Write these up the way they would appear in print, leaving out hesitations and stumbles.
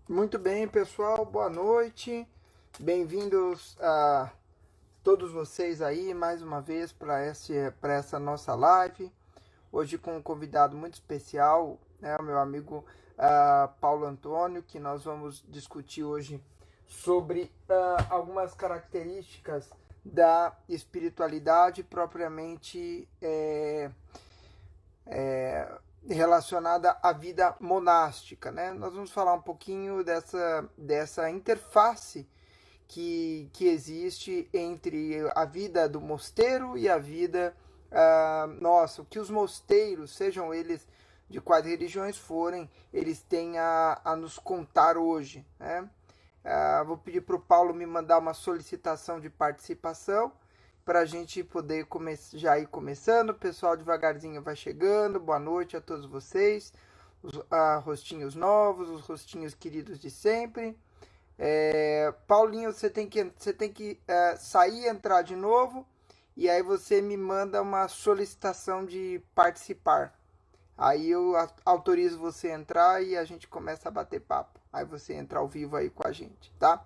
Muito bem, pessoal, boa noite. Bem-vindos a todos vocês aí mais uma vez para essa nossa live. Hoje com um convidado muito especial, né, o meu amigo Paulo Antônio, que nós vamos discutir hoje sobre algumas características da espiritualidade propriamente relacionada à vida monástica, né? Nós vamos falar um pouquinho dessa interface que existe entre a vida do mosteiro e a vida nossa. O que os mosteiros, sejam eles de quais religiões forem, eles têm a nos contar hoje, né? Vou pedir para o Paulo me mandar uma solicitação de participação para a gente poder já ir começando. O pessoal devagarzinho vai chegando. Boa noite a todos vocês. Os rostinhos novos, os rostinhos queridos de sempre. Paulinho, você tem que sair e entrar de novo. E aí você me manda uma solicitação de participar. Aí eu autorizo você a entrar e a gente começa a bater papo. Aí você entra ao vivo aí com a gente, tá?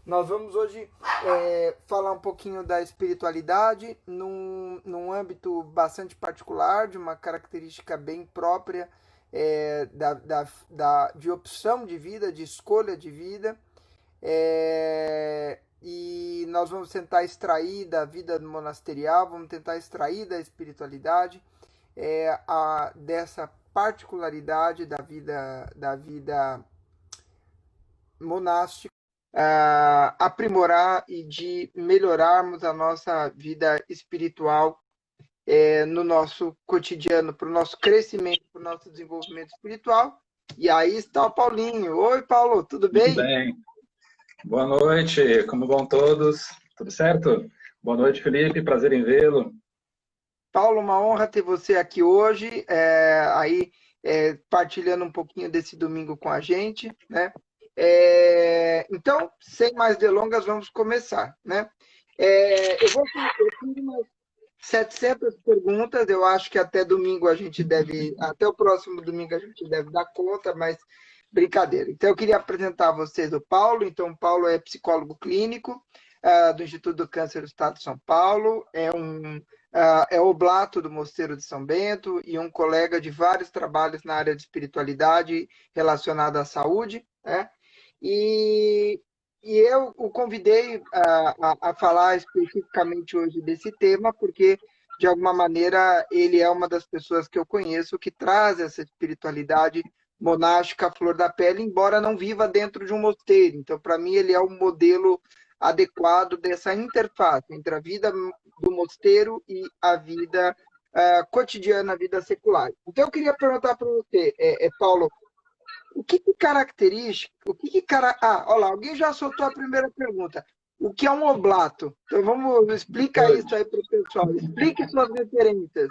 Nós vamos hoje falar um pouquinho da espiritualidade num âmbito bastante particular, de uma característica bem própria de opção de vida, de escolha de vida. E nós vamos tentar extrair da vida monasterial, vamos tentar extrair da espiritualidade dessa particularidade da vida monástica, aprimorar e de melhorarmos a nossa vida espiritual no nosso cotidiano, para o nosso crescimento, para o nosso desenvolvimento espiritual. E aí está o Paulinho. Oi, Paulo, tudo Muito bem? bem. Boa noite, como vão todos? Tudo certo? Boa noite, Felipe, prazer em vê-lo. Paulo, uma honra ter você aqui hoje, partilhando um pouquinho desse domingo com a gente, né? Então, sem mais delongas, vamos começar, né? Eu fiz umas 700 perguntas, eu acho que até domingo até o próximo domingo a gente deve dar conta, mas brincadeira. Então, eu queria apresentar a vocês o Paulo. Então, o Paulo é psicólogo clínico do Instituto do Câncer do Estado de São Paulo, é oblato do Mosteiro de São Bento e um colega de vários trabalhos na área de espiritualidade relacionada à saúde, né? E, e eu o convidei a falar especificamente hoje desse tema, porque, de alguma maneira, ele é uma das pessoas que eu conheço que traz essa espiritualidade monástica à flor da pele, embora não viva dentro de um mosteiro. Então, para mim, ele é o modelo adequado dessa interface entre a vida do mosteiro e a vida cotidiana, a vida secular. Então, eu queria perguntar para você, Paulo, o que característica, olha lá, alguém já soltou a primeira pergunta. O que é um oblato? Então, explica Oi. isso aí para o pessoal. Explique suas referências.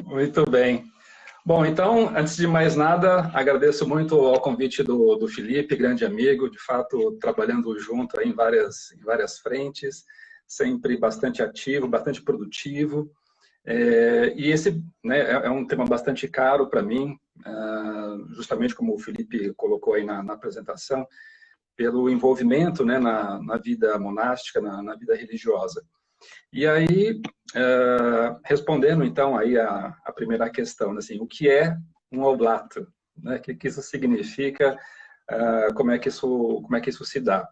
Muito bem. Bom, então, antes de mais nada, agradeço muito ao convite do Felipe, grande amigo, de fato, trabalhando junto aí em várias frentes, sempre bastante ativo, bastante produtivo. E esse, né, é um tema bastante caro para mim, justamente como o Felipe colocou aí na apresentação, pelo envolvimento, né, na vida monástica, na vida religiosa. E aí, respondendo então aí a primeira questão, assim, o que é um oblato? Né? O que isso significa? Como é que isso se dá?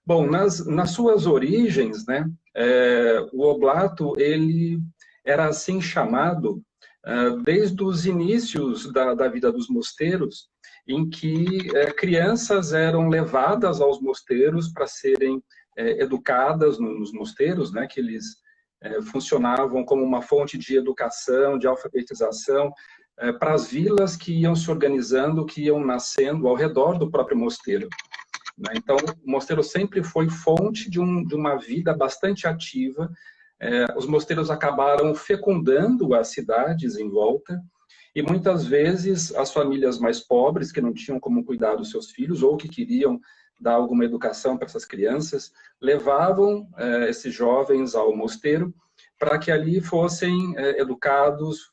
Bom, nas suas origens, né, o oblato ele era assim chamado desde os inícios da vida dos mosteiros, em que crianças eram levadas aos mosteiros para serem educadas nos mosteiros, né, que eles funcionavam como uma fonte de educação, de alfabetização, para as vilas que iam se organizando, que iam nascendo ao redor do próprio mosteiro. Né? Então, o mosteiro sempre foi fonte de uma vida bastante ativa. Os mosteiros acabaram fecundando as cidades em volta, e muitas vezes as famílias mais pobres, que não tinham como cuidar dos seus filhos, ou que queriam dar alguma educação para essas crianças, levavam esses jovens ao mosteiro para que ali fossem educados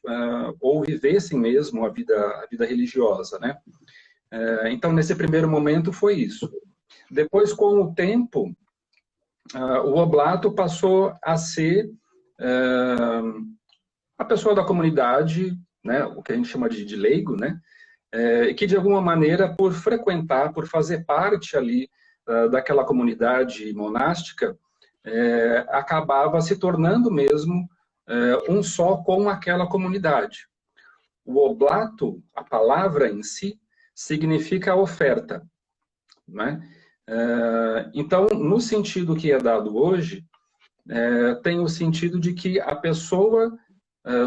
ou vivessem mesmo a vida religiosa, né? Então, nesse primeiro momento, foi isso. Depois, com o tempo, o oblato passou a ser a pessoa da comunidade, né, o que a gente chama de leigo, né, e que, de alguma maneira, por frequentar, por fazer parte ali daquela comunidade monástica, acabava se tornando mesmo um só com aquela comunidade. O oblato, a palavra em si, significa oferta, né? Então, no sentido que é dado hoje, tem o sentido de que a pessoa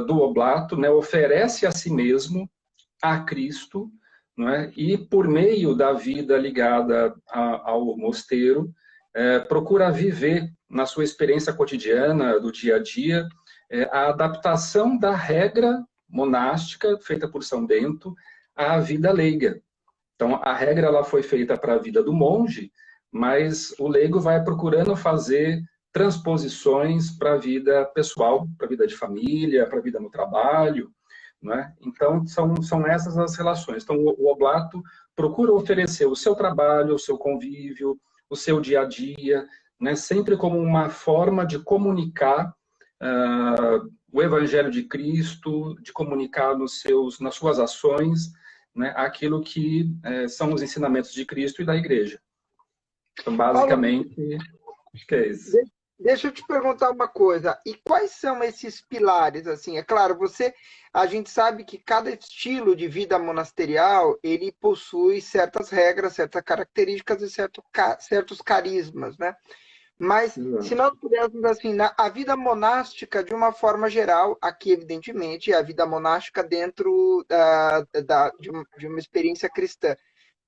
do oblato, né, oferece a si mesmo a Cristo, não é? E por meio da vida ligada ao mosteiro, procura viver na sua experiência cotidiana, do dia a dia, a adaptação da regra monástica feita por São Bento à vida leiga. Então, a regra ela foi feita para a vida do monge, mas o leigo vai procurando fazer transposições para a vida pessoal, para a vida de família, para a vida no trabalho, né? Então, são essas as relações. Então, o oblato procura oferecer o seu trabalho, o seu convívio, o seu dia a dia, né? Sempre como uma forma de comunicar o Evangelho de Cristo, de comunicar nas suas ações, né, aquilo que são os ensinamentos de Cristo e da Igreja. Então, basicamente, Paulo, acho que é isso. Deixa eu te perguntar uma coisa. E quais são esses pilares? Assim, é claro, a gente sabe que cada estilo de vida monasterial ele possui certas regras, certas características e certos carismas, né? Mas se nós pudermos assim, a vida monástica de uma forma geral, aqui evidentemente é a vida monástica dentro de uma experiência cristã.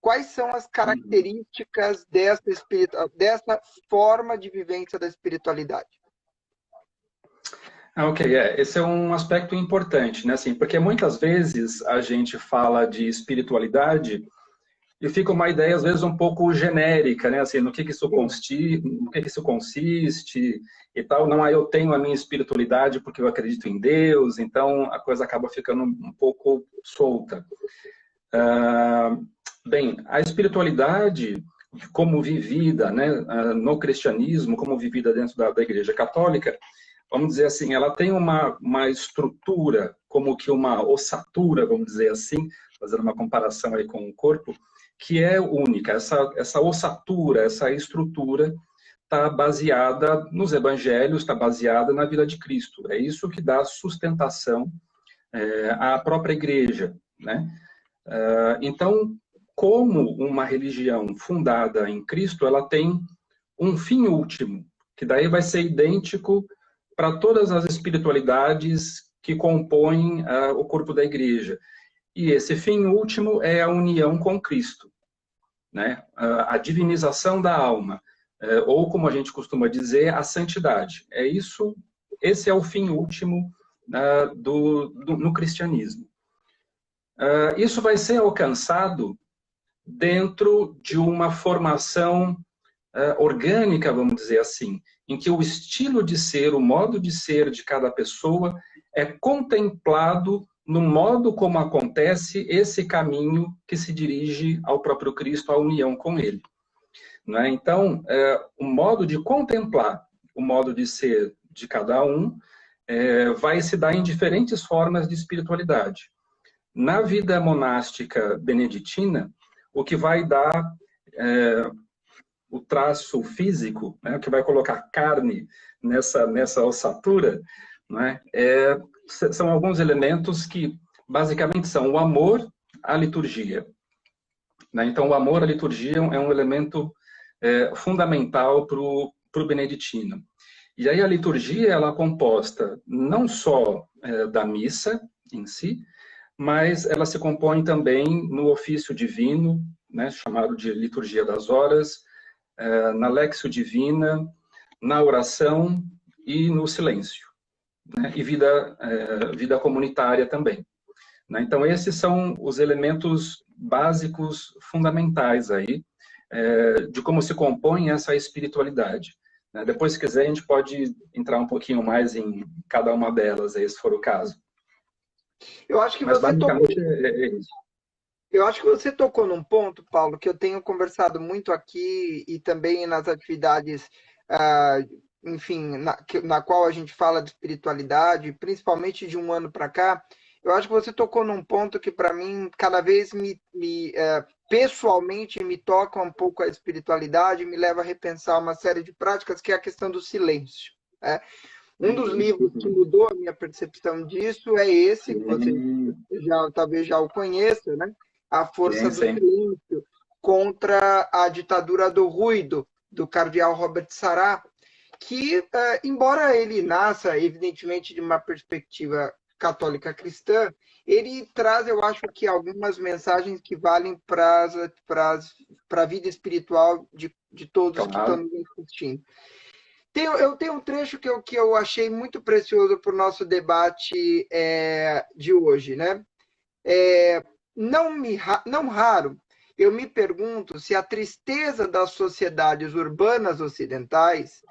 Quais são as características dessa forma de vivência da espiritualidade? Ok, esse é um aspecto importante, né? Assim, porque muitas vezes a gente fala de espiritualidade e fica uma ideia, às vezes, um pouco genérica, né? Assim, no que isso consiste e tal. Não, eu tenho a minha espiritualidade porque eu acredito em Deus, então a coisa acaba ficando um pouco solta. Bem, a espiritualidade, como vivida, né, no cristianismo, como vivida dentro da Igreja Católica, vamos dizer assim, ela tem uma estrutura, como que uma ossatura, vamos dizer assim, fazendo uma comparação aí com o corpo, que é única. Essa ossatura, essa estrutura está baseada nos evangelhos, está baseada na vida de Cristo. É isso que dá sustentação à própria igreja, né? Então, como uma religião fundada em Cristo, ela tem um fim último, que daí vai ser idêntico para todas as espiritualidades que compõem o corpo da igreja. E esse fim último é a união com Cristo, né? A divinização da alma, ou como a gente costuma dizer, a santidade. Esse é o fim último no cristianismo. Isso vai ser alcançado dentro de uma formação orgânica, vamos dizer assim, em que o estilo de ser, o modo de ser de cada pessoa é contemplado no modo como acontece esse caminho que se dirige ao próprio Cristo, à união com Ele. Né? Então, o modo de contemplar, o modo de ser de cada um, vai se dar em diferentes formas de espiritualidade. Na vida monástica beneditina, o que vai dar o traço físico, né, que vai colocar carne nessa ossatura, né, são alguns elementos que basicamente são o amor à liturgia. Né? Então, o amor à liturgia é um elemento fundamental para o beneditino. E aí a liturgia ela é composta não só da missa em si, mas ela se compõe também no ofício divino, né, chamado de liturgia das horas, na Lexio Divina, na oração e no silêncio, né, e vida comunitária também. Né? Então, esses são os elementos básicos, fundamentais aí, de como se compõe essa espiritualidade. Né? Depois, se quiser, a gente pode entrar um pouquinho mais em cada uma delas, aí, se for o caso. Eu acho que Mas você tocou... basicamente é isso. Eu acho que você tocou num ponto, Paulo, que eu tenho conversado muito aqui e também nas atividades, ah, enfim, na qual a gente fala de espiritualidade, principalmente de um ano para cá. Eu acho que você tocou num ponto que, para mim, cada vez pessoalmente me toca um pouco a espiritualidade, me leva a repensar uma série de práticas, que é a questão do silêncio, né? Um dos livros que mudou a minha percepção disso é esse, que você Sim, talvez já o conheça, né? A Força sim, do sim. Silêncio contra a Ditadura do Ruído, do cardeal Robert Sará, que, embora ele nasça, evidentemente, de uma perspectiva católica cristã, ele traz, eu acho que, algumas mensagens que valem para a vida espiritual de todos que estão Claro. nos assistindo. Eu tenho um trecho que eu achei muito precioso para o nosso debate de hoje, né? Não raro, eu me pergunto se a tristeza das sociedades urbanas ocidentais,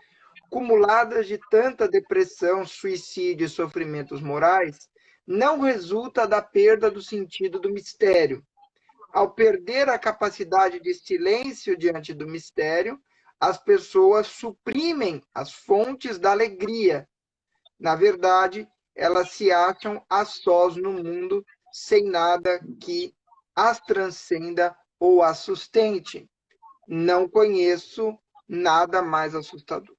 cumuladas de tanta depressão, suicídio e sofrimentos morais, não resulta da perda do sentido do mistério. Ao perder a capacidade de silêncio diante do mistério, as pessoas suprimem as fontes da alegria. Na verdade, elas se acham a sós no mundo, sem nada que as transcenda ou as sustente. Não conheço nada mais assustador.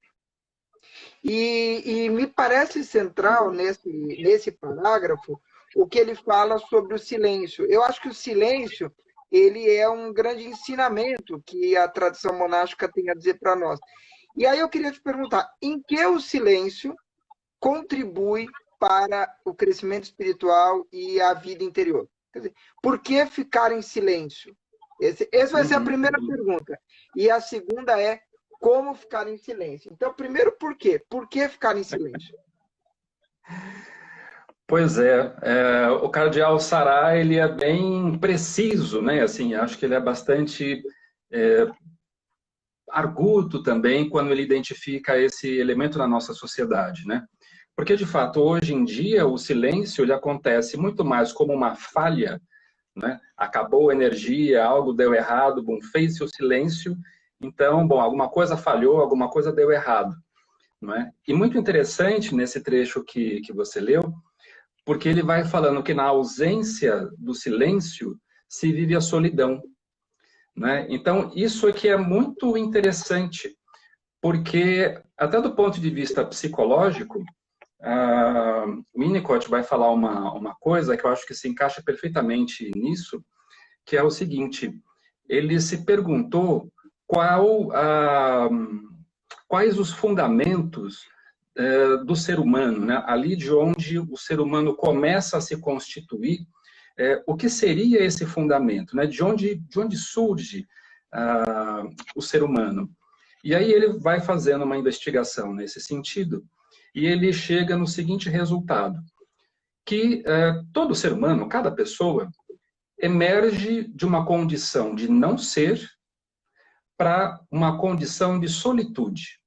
E me parece central nesse parágrafo o que ele fala sobre o silêncio. Eu acho que o silêncio ele é um grande ensinamento que a tradição monástica tem a dizer para nós. E aí eu queria te perguntar, em que o silêncio contribui para o crescimento espiritual e a vida interior? Quer dizer, por que ficar em silêncio? Essa vai ser a primeira pergunta. E a segunda é como ficar em silêncio. Então, primeiro, por quê? Por que ficar em silêncio? Pois é, o cardeal Sará, ele é bem preciso, né? Assim, acho que ele é bastante arguto também quando ele identifica esse elemento na nossa sociedade, né? Porque, de fato, hoje em dia, o silêncio ele acontece muito mais como uma falha, né? Acabou a energia, algo deu errado, bom, fez-se o silêncio, então, bom, alguma coisa falhou, alguma coisa deu errado, não é? E muito interessante nesse trecho que você leu, porque ele vai falando que na ausência do silêncio se vive a solidão, né? Então, isso aqui é muito interessante, porque até do ponto de vista psicológico, o Winnicott vai falar uma coisa que eu acho que se encaixa perfeitamente nisso, que é o seguinte: ele se perguntou quais os fundamentos do ser humano, né? Ali de onde o ser humano começa a se constituir, o que seria esse fundamento, né? De onde surge o ser humano? E aí ele vai fazendo uma investigação nesse sentido e ele chega no seguinte resultado, que todo ser humano, cada pessoa, emerge de uma condição de não ser para uma condição de solitude.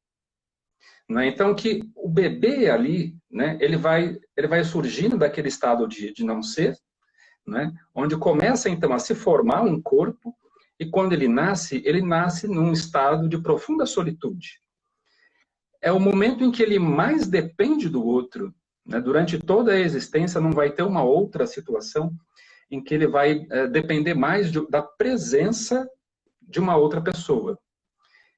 Né? Então, que o bebê ali, né, ele vai surgindo daquele estado de não ser, né, onde começa, então, a se formar um corpo, e quando ele nasce num estado de profunda solitude. É o momento em que ele mais depende do outro. Né? Durante toda a existência não vai ter uma outra situação em que ele vai depender mais da presença de uma outra pessoa.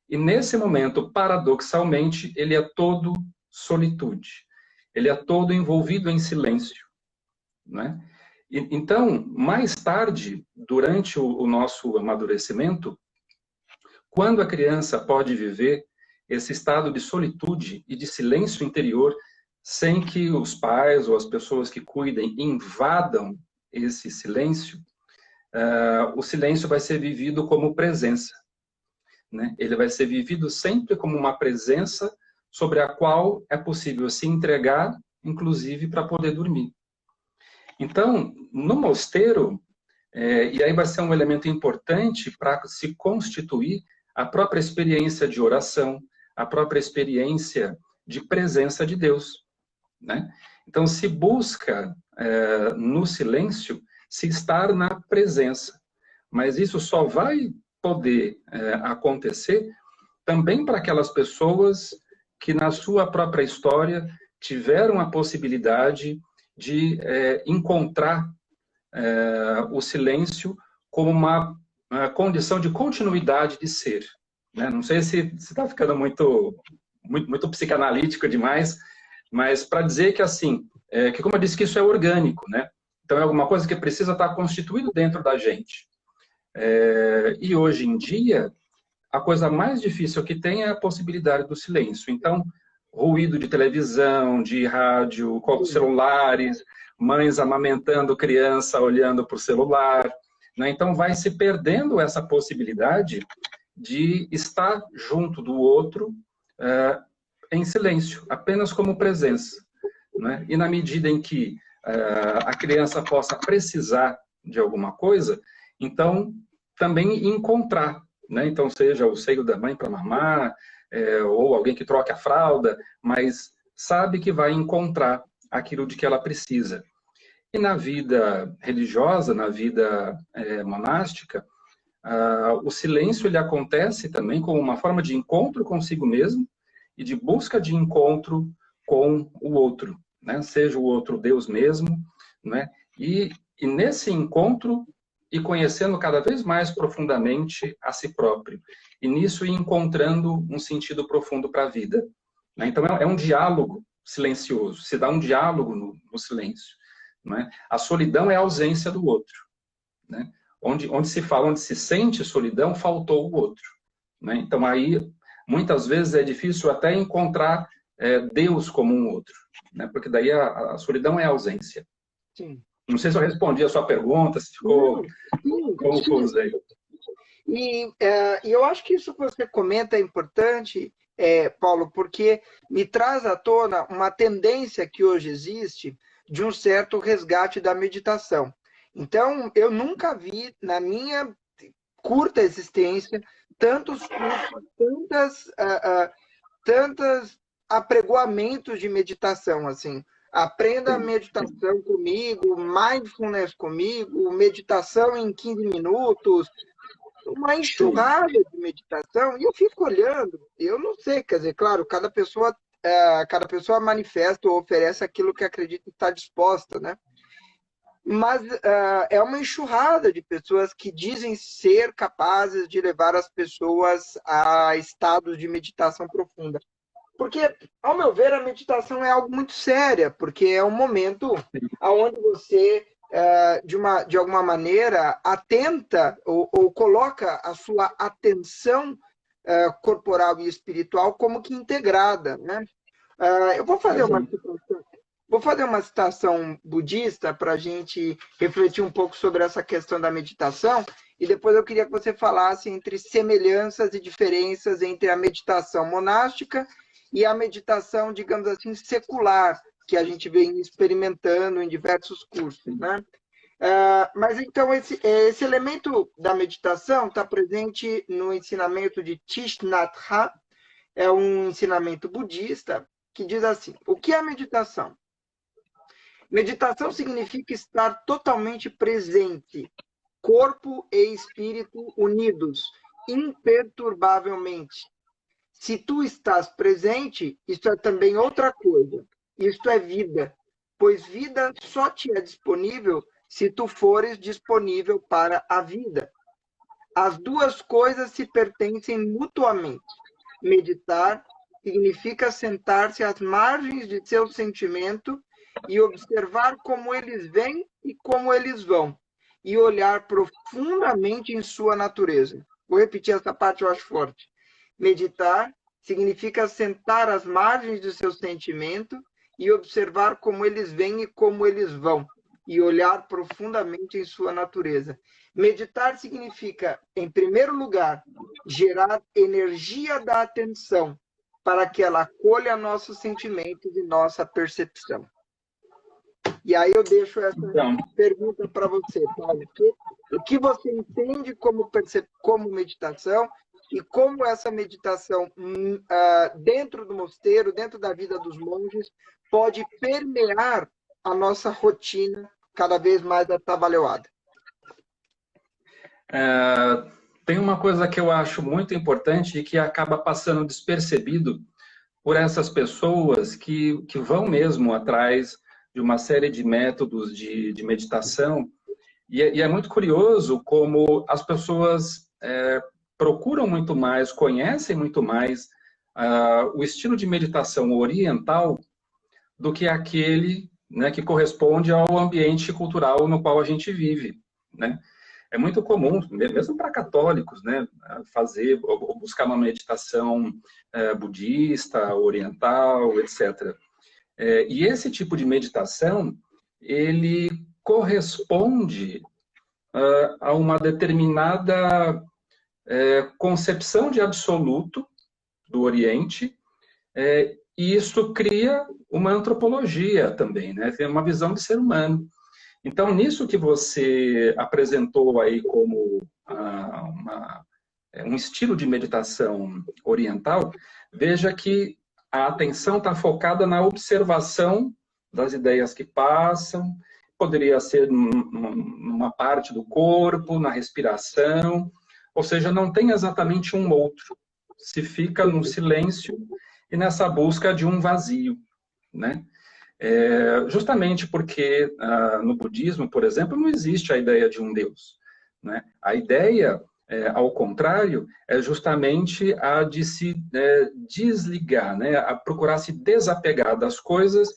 E nesse momento, paradoxalmente, ele é todo solitude. Ele é todo envolvido em silêncio. Né? Então, mais tarde, durante o nosso amadurecimento, quando a criança pode viver esse estado de solitude e de silêncio interior, sem que os pais ou as pessoas que cuidem invadam esse silêncio, o silêncio vai ser vivido como presença. Né? Ele vai ser vivido sempre como uma presença sobre a qual é possível se entregar, inclusive para poder dormir. Então, no mosteiro, e aí vai ser um elemento importante para se constituir a própria experiência de oração, a própria experiência de presença de Deus. Né? Então, se busca no silêncio se estar na presença. mas isso só vai poder acontecer também para aquelas pessoas que, na sua própria história, tiveram a possibilidade de encontrar o silêncio como uma condição de continuidade de ser. Né? Não sei se está ficando muito psicanalítico demais, mas para dizer que, assim, que como eu disse, que isso é orgânico, né? Então é alguma coisa que precisa estar constituído dentro da gente. E hoje em dia, a coisa mais difícil que tem é a possibilidade do silêncio. Então, ruído de televisão, de rádio, celulares, mães amamentando criança olhando para o celular, né? Então vai se perdendo essa possibilidade de estar junto do outro em silêncio, apenas como presença, né? E na medida em que a criança possa precisar de alguma coisa, então também encontrar, né? Então seja o seio da mãe para mamar, ou alguém que troque a fralda, mas sabe que vai encontrar aquilo de que ela precisa. E na vida religiosa, na vida monástica, o silêncio ele acontece também como uma forma de encontro consigo mesmo e de busca de encontro com o outro, né? Seja o outro Deus mesmo, né? E nesse encontro e conhecendo cada vez mais profundamente a si próprio. E nisso ir encontrando um sentido profundo para a vida, né? Então é um diálogo silencioso, se dá um diálogo no silêncio, né? A solidão é a ausência do outro, né? Onde se fala, onde se sente solidão, faltou o outro, né? Então aí, muitas vezes é difícil até encontrar Deus como um outro, né? Porque daí a solidão é a ausência. Sim. Não sei se eu respondi a sua pergunta, se ficou confuso aí. E eu acho que isso que você comenta é importante, Paulo, porque me traz à tona uma tendência que hoje existe de um certo resgate da meditação. Então, eu nunca vi, na minha curta existência, tantos cursos, tantos apregoamentos de meditação, assim. Aprenda a meditação comigo, mindfulness comigo, meditação em 15 minutos, uma enxurrada de meditação, e eu fico olhando, eu não sei, quer dizer, claro, cada pessoa manifesta ou oferece aquilo que acredita estar disposta, né? Mas é uma enxurrada de pessoas que dizem ser capazes de levar as pessoas a estados de meditação profunda. Porque, ao meu ver, a meditação é algo muito sério, porque é um momento onde você, de alguma maneira, atenta ou coloca a sua atenção corporal e espiritual como que integrada, né? Eu vou fazer uma citação budista para a gente refletir um pouco sobre essa questão da meditação, e depois eu queria que você falasse entre semelhanças e diferenças entre a meditação monástica e a meditação, digamos assim, secular, que a gente vem experimentando em diversos cursos, né? Mas então esse elemento da meditação está presente no ensinamento de Thich Nhat Hanh, é um ensinamento budista que diz assim: o que é a meditação? Meditação significa estar totalmente presente, corpo e espírito unidos, imperturbavelmente. Se tu estás presente, isso é também outra coisa. Isto é vida, pois vida só te é disponível se tu fores disponível para a vida. As duas coisas se pertencem mutuamente. Meditar significa sentar-se às margens de seu sentimento e observar como eles vêm e como eles vão, e olhar profundamente em sua natureza. Vou repetir essa parte, eu acho forte. Meditar significa sentar às margens do seu sentimento e observar como eles vêm e como eles vão, e olhar profundamente em sua natureza. Meditar significa, em primeiro lugar, gerar energia da atenção para que ela acolha nossos sentimentos e nossa percepção. E aí eu deixo essa pergunta para você, Paulo. O que você entende como meditação e como essa meditação dentro do mosteiro, dentro da vida dos monges, pode permear a nossa rotina cada vez mais atabalhoada? Tem uma coisa que eu acho muito importante e que acaba passando despercebido por essas pessoas que vão mesmo atrás de uma série de métodos de meditação. E é muito curioso como as pessoas procuram muito mais, conhecem muito mais o estilo de meditação oriental do que aquele, né, que corresponde ao ambiente cultural no qual a gente vive, né? É muito comum, mesmo para católicos, né, fazer ou buscar uma meditação budista, oriental, etc. E esse tipo de meditação, ele corresponde a uma determinada concepção de absoluto do Oriente, e isso cria uma antropologia também, né? Tem uma visão de ser humano. Então, nisso que você apresentou aí como um estilo de meditação oriental, veja que a atenção está focada na observação das ideias que passam, poderia ser numa parte do corpo, na respiração, ou seja, não tem exatamente um outro. Se fica no silêncio e nessa busca de um vazio, né? Justamente porque no budismo, por exemplo, não existe a ideia de um Deus, né? A ideia, ao contrário, é justamente a de se desligar, né? A procurar se desapegar das coisas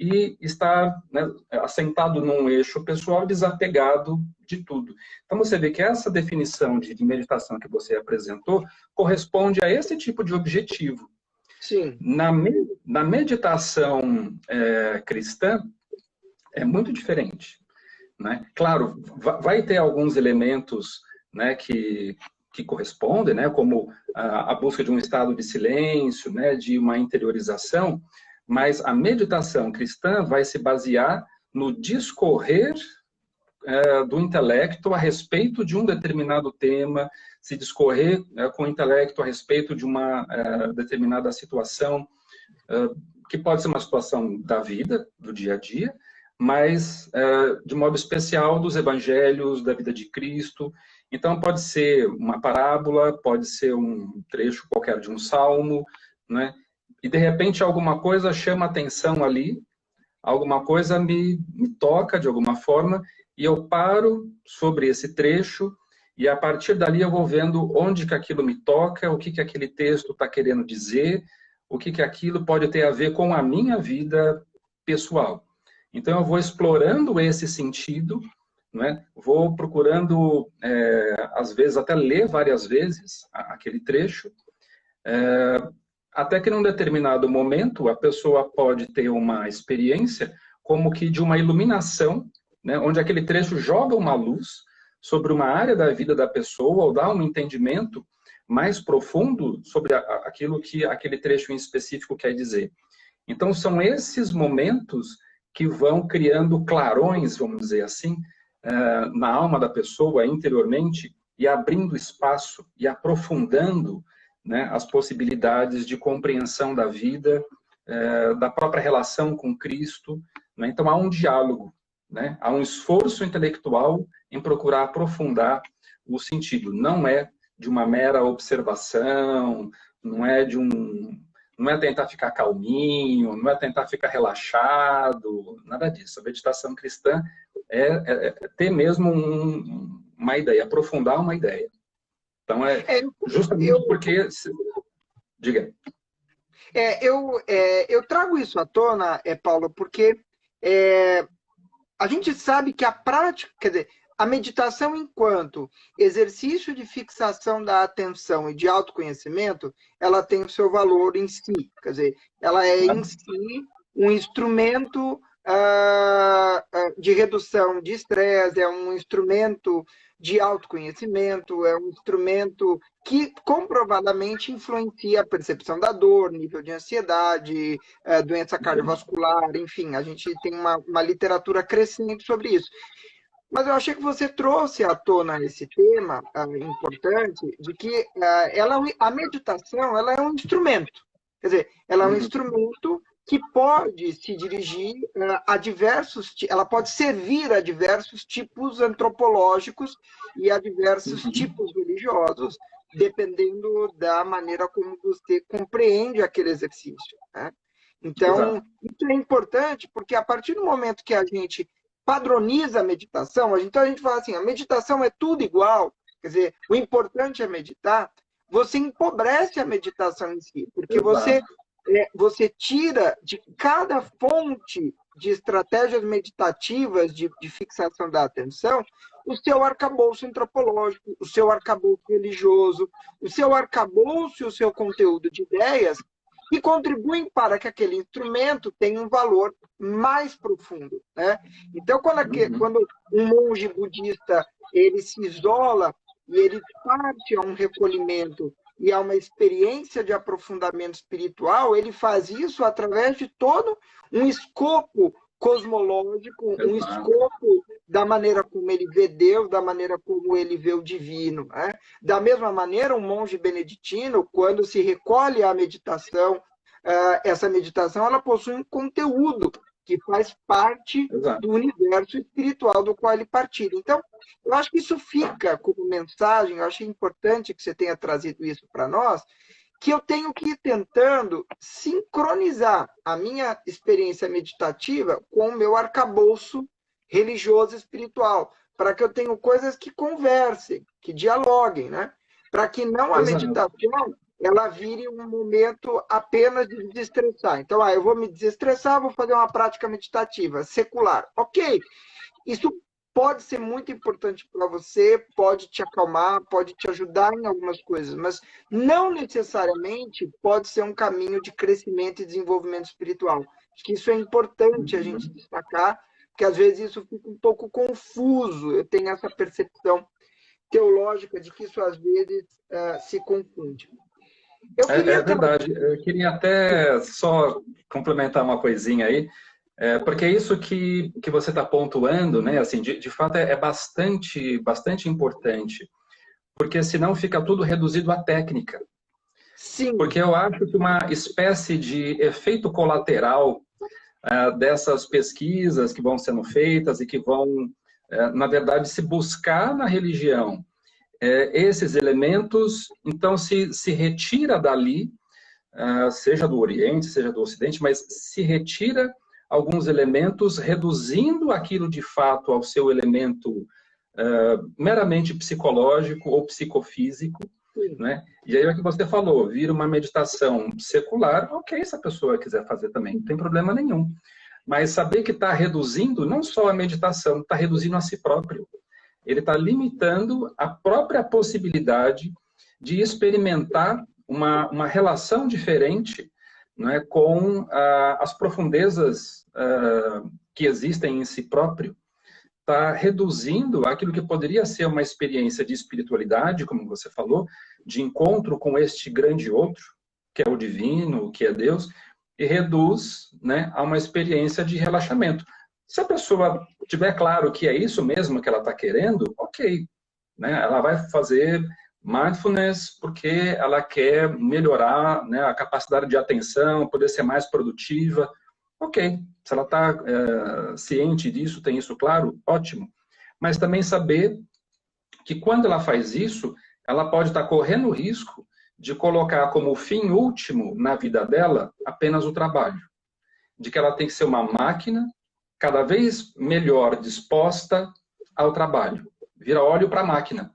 e estar, né, assentado num eixo pessoal, desapegado de tudo. Então você vê que essa definição de meditação que você apresentou corresponde a esse tipo de objetivo. Sim. Na meditação cristã, é muito diferente, né? Claro, vai ter alguns elementos, né, que correspondem, né, como a busca de um estado de silêncio, né, de uma interiorização, mas a meditação cristã vai se basear no discorrer do intelecto a respeito de um determinado tema, se discorrer com o intelecto a respeito de uma determinada situação, que pode ser uma situação da vida, do dia a dia, mas de modo especial dos evangelhos, da vida de Cristo. Então pode ser uma parábola, pode ser um trecho qualquer de um salmo, né? E de repente alguma coisa chama atenção ali, alguma coisa me toca de alguma forma, e eu paro sobre esse trecho, e a partir dali eu vou vendo onde que aquilo me toca, o que aquele texto está querendo dizer, o que aquilo pode ter a ver com a minha vida pessoal. Então eu vou explorando esse sentido, né? Vou procurando, às vezes, até ler várias vezes aquele trecho, até que num determinado momento a pessoa pode ter uma experiência como que de uma iluminação, né, onde aquele trecho joga uma luz sobre uma área da vida da pessoa ou dá um entendimento mais profundo sobre aquilo que aquele trecho em específico quer dizer. Então são esses momentos que vão criando clarões, vamos dizer assim, na alma da pessoa interiormente e abrindo espaço e aprofundando, né, as possibilidades de compreensão da vida, da própria relação com Cristo, né? Então há um diálogo, né? Há um esforço intelectual em procurar aprofundar o sentido. Não é de uma mera observação, não é tentar ficar calminho, não é tentar ficar relaxado, nada disso. A meditação cristã é ter mesmo uma ideia, aprofundar uma ideia. Então, justamente porque... Diga. Eu trago isso à tona, Paulo, porque a gente sabe que a prática, quer dizer, a meditação enquanto exercício de fixação da atenção e de autoconhecimento, ela tem o seu valor em si. Quer dizer, ela é em si um instrumento de redução de estresse, é um instrumento de autoconhecimento, é um instrumento que comprovadamente influencia a percepção da dor, nível de ansiedade, doença cardiovascular, enfim, a gente tem uma literatura crescente sobre isso. Mas eu achei que você trouxe à tona esse tema importante de que a meditação ela é um instrumento. Quer dizer, ela é um instrumento que pode se dirigir ela pode servir a diversos tipos antropológicos e a diversos tipos religiosos, dependendo da maneira como você compreende aquele exercício, né? Então, isso é importante, porque a partir do momento que a gente padroniza a meditação, então a gente fala assim, a meditação é tudo igual, quer dizer, o importante é meditar, você empobrece a meditação em si, porque você tira de cada fonte de estratégias meditativas de fixação da atenção o seu arcabouço antropológico, o seu arcabouço religioso, o seu arcabouço e o seu conteúdo de ideias que contribuem para que aquele instrumento tenha um valor mais profundo, né? Então, quando um monge budista ele se isola e ele parte a um recolhimento e a uma experiência de aprofundamento espiritual, ele faz isso através de todo um escopo cosmológico, um escopo da maneira como ele vê Deus, da maneira como ele vê o divino, né? Da mesma maneira, um monge beneditino, quando se recolhe à meditação, essa meditação ela possui um conteúdo que faz parte do universo espiritual do qual ele partilha. Então, eu acho que isso fica como mensagem, eu achei importante que você tenha trazido isso para nós, que eu tenho que ir tentando sincronizar a minha experiência meditativa com o meu arcabouço religioso e espiritual, para que eu tenha coisas que conversem, que dialoguem, né? Para que não a meditação ela vire um momento apenas de desestressar. Então, eu vou me desestressar, vou fazer uma prática meditativa secular. Ok, isso pode ser muito importante para você, pode te acalmar, pode te ajudar em algumas coisas, mas não necessariamente pode ser um caminho de crescimento e desenvolvimento espiritual. Acho que isso é importante a gente destacar, porque às vezes isso fica um pouco confuso. Eu tenho essa percepção teológica de que isso às vezes se confunde. É verdade. Eu queria até só complementar uma coisinha aí, porque é isso que você está pontuando, né? Assim, de fato é bastante importante, porque senão fica tudo reduzido à técnica. Sim. Porque eu acho que uma espécie de efeito colateral dessas pesquisas que vão sendo feitas e que vão, na verdade, se buscar na religião esses elementos, então se retira dali, seja do Oriente, seja do Ocidente, mas se retira alguns elementos, reduzindo aquilo de fato ao seu elemento meramente psicológico ou psicofísico, né? E aí é o que você falou, vira uma meditação secular, ok, se a pessoa quiser fazer também, não tem problema nenhum. Mas saber que está reduzindo não só a meditação, está reduzindo a si próprio. Ele está limitando a própria possibilidade de experimentar uma relação diferente, né, com as profundezas que existem em si próprio. Está reduzindo aquilo que poderia ser uma experiência de espiritualidade, como você falou, de encontro com este grande outro, que é o divino, que é Deus, e reduz, né, a uma experiência de relaxamento. Se a pessoa tiver claro que é isso mesmo que ela está querendo, ok, né? Ela vai fazer mindfulness porque ela quer melhorar, né, a capacidade de atenção, poder ser mais produtiva, ok. Se ela está ciente disso, tem isso claro, ótimo. Mas também saber que quando ela faz isso, ela pode estar correndo o risco de colocar como fim último na vida dela apenas o trabalho. De que ela tem que ser uma máquina cada vez melhor disposta ao trabalho. Vira óleo para a máquina.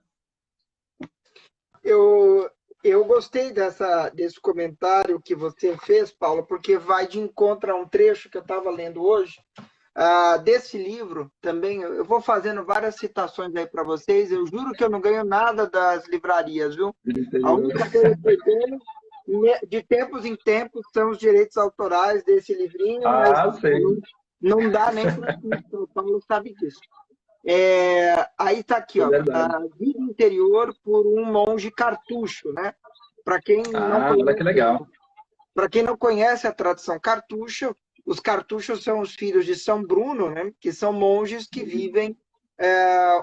Eu gostei desse comentário que você fez, Paulo, porque vai de encontro a um trecho que eu estava lendo hoje, desse livro também. Eu vou fazendo várias citações aí para vocês. Eu juro que eu não ganho nada das livrarias, viu? A única coisa que eu tenho, de tempos em tempos, são os direitos autorais desse livrinho, mas sei. Não dá nem para o Paulo sabe disso. Aí está aqui, ó, a vida interior por um monge cartucho, né? Para quem não conhece, que legal. Para quem não conhece a tradição cartucha, os cartuchos são os filhos de São Bruno, né? Que são monges que vivem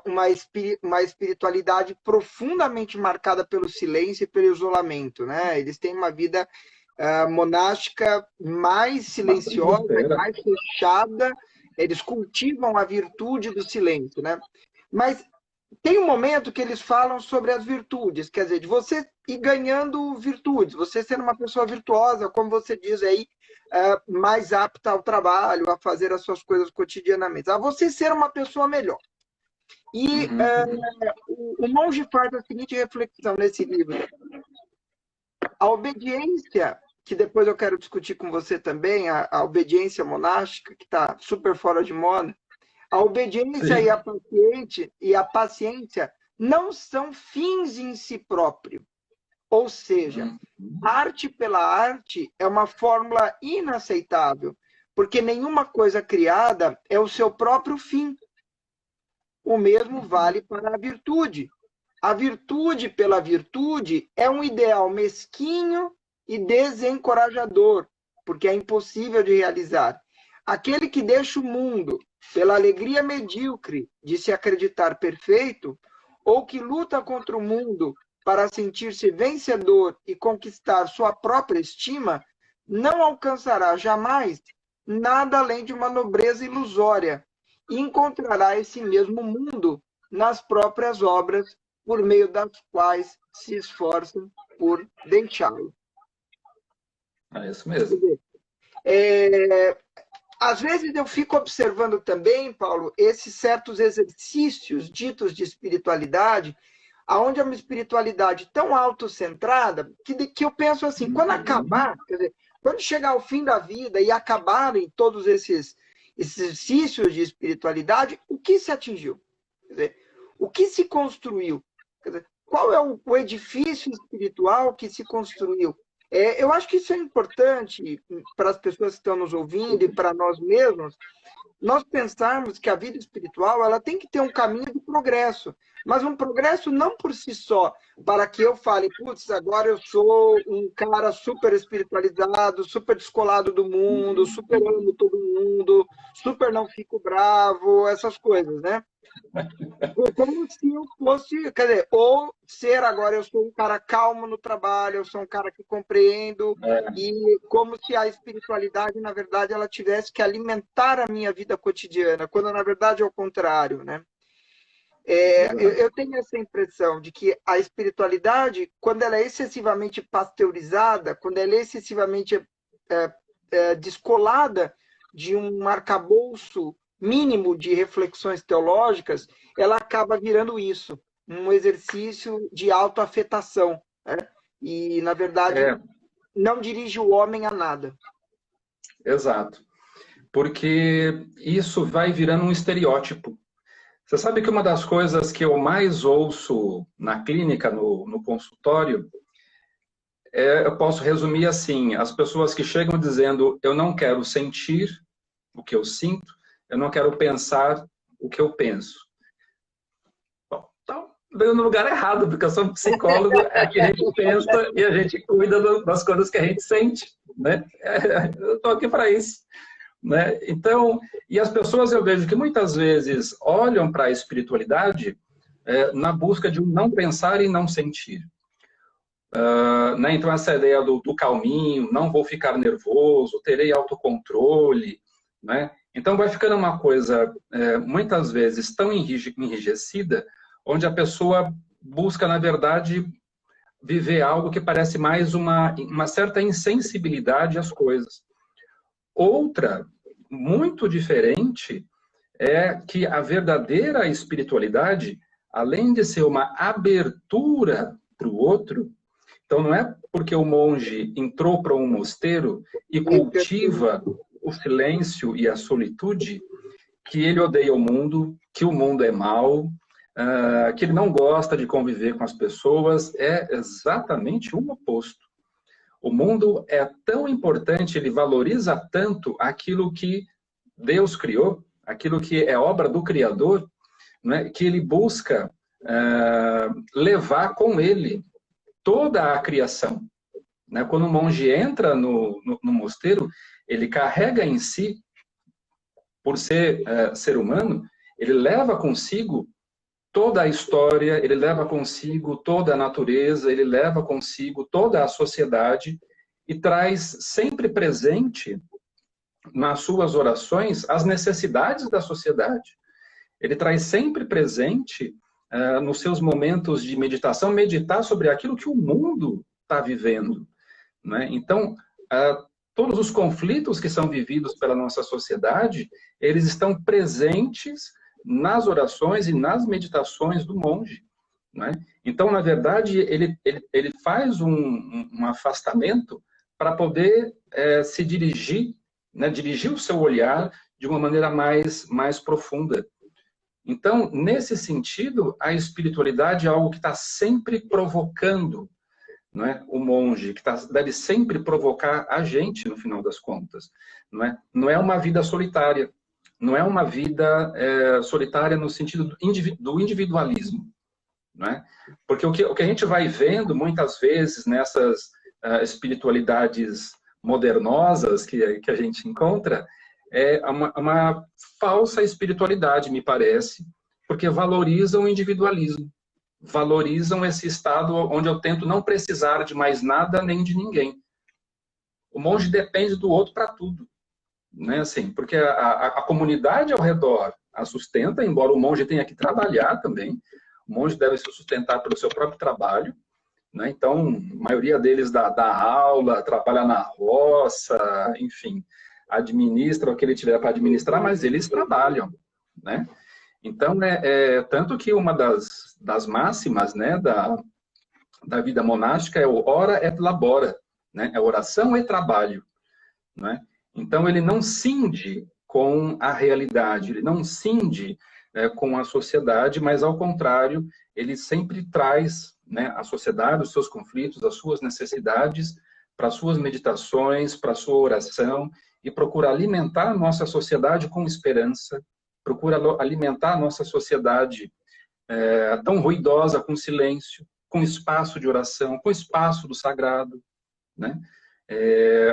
uma espiritualidade profundamente marcada pelo silêncio e pelo isolamento, né? Eles têm uma vida monástica mais silenciosa, Bastante mais fechada. Eles cultivam a virtude do silêncio, né? Mas tem um momento que eles falam sobre as virtudes, quer dizer, de você ir ganhando virtudes, você ser uma pessoa virtuosa, como você diz aí, mais apta ao trabalho, a fazer as suas coisas cotidianamente, a você ser uma pessoa melhor. E o monge faz a seguinte reflexão nesse livro: a obediência, que depois eu quero discutir com você também, a obediência monástica, que está super fora de moda, a obediência Sim. e a paciência não são fins em si próprio. Ou seja, arte pela arte é uma fórmula inaceitável, porque nenhuma coisa criada é o seu próprio fim. O mesmo vale para a virtude. A virtude pela virtude é um ideal mesquinho e desencorajador, porque é impossível de realizar. Aquele que deixa o mundo pela alegria medíocre de se acreditar perfeito, ou que luta contra o mundo para sentir-se vencedor e conquistar sua própria estima, não alcançará jamais nada além de uma nobreza ilusória e encontrará esse mesmo mundo nas próprias obras por meio das quais se esforçam por deixá-lo. É isso mesmo. Às vezes eu fico observando também, Paulo, esses certos exercícios ditos de espiritualidade, aonde é uma espiritualidade tão autocentrada que eu penso assim, quando acabar, quer dizer, quando chegar ao fim da vida e acabarem todos esses exercícios de espiritualidade, o que se atingiu? Quer dizer, o que se construiu? Quer dizer, qual é o edifício espiritual que se construiu? Eu acho que isso é importante para as pessoas que estão nos ouvindo e para nós mesmos, nós pensarmos que a vida espiritual ela tem que ter um caminho de progresso, mas um progresso não por si só, para que eu fale, putz, agora eu sou um cara super espiritualizado, super descolado do mundo, super amo todo mundo, super não fico bravo, essas coisas, né? Como se eu fosse, quer dizer, ou ser agora, eu sou um cara calmo no trabalho, eu sou um cara que compreendo, e como se a espiritualidade, na verdade, ela tivesse que alimentar a minha vida cotidiana, quando na verdade é o contrário, né? Eu tenho essa impressão de que a espiritualidade, quando ela é excessivamente pasteurizada, quando ela é excessivamente descolada de um arcabouço mínimo de reflexões teológicas, ela acaba virando isso, um exercício de autoafetação, né? E, na verdade, não dirige o homem a nada. Exato. Porque isso vai virando um estereótipo. Você sabe que uma das coisas que eu mais ouço na clínica, no consultório, eu posso resumir assim, as pessoas que chegam dizendo eu não quero sentir o que eu sinto, eu não quero pensar o que eu penso. Bom, então, veio no lugar errado, porque eu sou psicólogo, é que a gente pensa e a gente cuida das coisas que a gente sente, né? Eu estou aqui para isso. Né? Então, e as pessoas eu vejo que muitas vezes olham para a espiritualidade na busca de um não pensar e não sentir. Né? Então, essa ideia do calminho, não vou ficar nervoso, terei autocontrole, né? Então, vai ficando uma coisa, muitas vezes, tão enrijecida, onde a pessoa busca, na verdade, viver algo que parece mais uma certa insensibilidade às coisas. Outra, muito diferente, é que a verdadeira espiritualidade, além de ser uma abertura para o outro, então não é porque o monge entrou para um mosteiro e cultiva o silêncio e a solitude que ele odeia o mundo, que o mundo é mau, que ele não gosta de conviver com as pessoas, é exatamente o oposto. O mundo é tão importante, ele valoriza tanto aquilo que Deus criou, aquilo que é obra do Criador, né, que ele busca levar com ele toda a criação. Né? Quando o monge entra no mosteiro, ele carrega em si, por ser ser humano, ele leva consigo toda a história, ele leva consigo toda a natureza, ele leva consigo toda a sociedade, e traz sempre presente nas suas orações as necessidades da sociedade. Ele traz sempre presente, nos seus momentos de meditação, meditar sobre aquilo que o mundo está vivendo, né? Então, todos os conflitos que são vividos pela nossa sociedade, eles estão presentes nas orações e nas meditações do monge, né? Então, na verdade, ele faz um afastamento para poder se dirigir, né, dirigir o seu olhar de uma maneira mais profunda. Então, nesse sentido, a espiritualidade é algo que está sempre provocando, não é? O monge, que deve sempre provocar a gente, no final das contas. Não é uma vida solitária. Não é uma vida solitária no sentido do individualismo. Não é? Porque o que a gente vai vendo, muitas vezes, nessas espiritualidades modernosas que a gente encontra, é uma falsa espiritualidade, me parece, porque valorizam o individualismo, valorizam esse estado onde eu tento não precisar de mais nada nem de ninguém. O monge depende do outro para tudo, né? Assim, porque a comunidade ao redor a sustenta, embora o monge tenha que trabalhar também. O monge deve se sustentar pelo seu próprio trabalho, né? Então, a maioria deles dá aula, trabalha na roça, enfim, administra o que ele tiver para administrar, mas eles trabalham, né? Então, tanto que uma das máximas, né, da vida monástica é o ora et labora, né? É oração e trabalho, né? Então, ele não cinde com a realidade, ele não cinde com a sociedade, mas, ao contrário, ele sempre traz, né, a sociedade, os seus conflitos, as suas necessidades, para as suas meditações, para a sua oração, e procura alimentar a nossa sociedade com esperança, procura alimentar a nossa sociedade tão ruidosa com silêncio, com espaço de oração, com espaço do sagrado, né?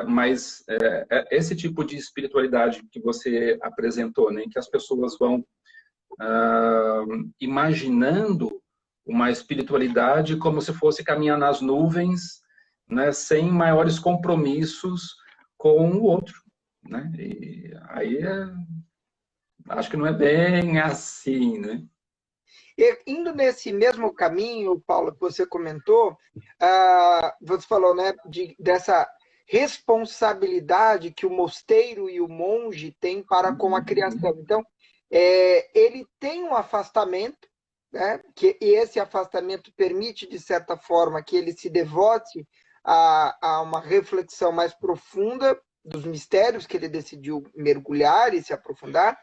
Mas esse tipo de espiritualidade que você apresentou, né, em que as pessoas vão imaginando uma espiritualidade como se fosse caminhar nas nuvens, né, sem maiores compromissos com o outro, né? E aí acho que não é bem assim, né? E, indo nesse mesmo caminho, Paulo, que você comentou, você falou, né, dessa responsabilidade que o mosteiro e o monge têm para com a criação. Então, ele tem um afastamento, né, e esse afastamento permite, de certa forma, que ele se devote a uma reflexão mais profunda dos mistérios que ele decidiu mergulhar e se aprofundar,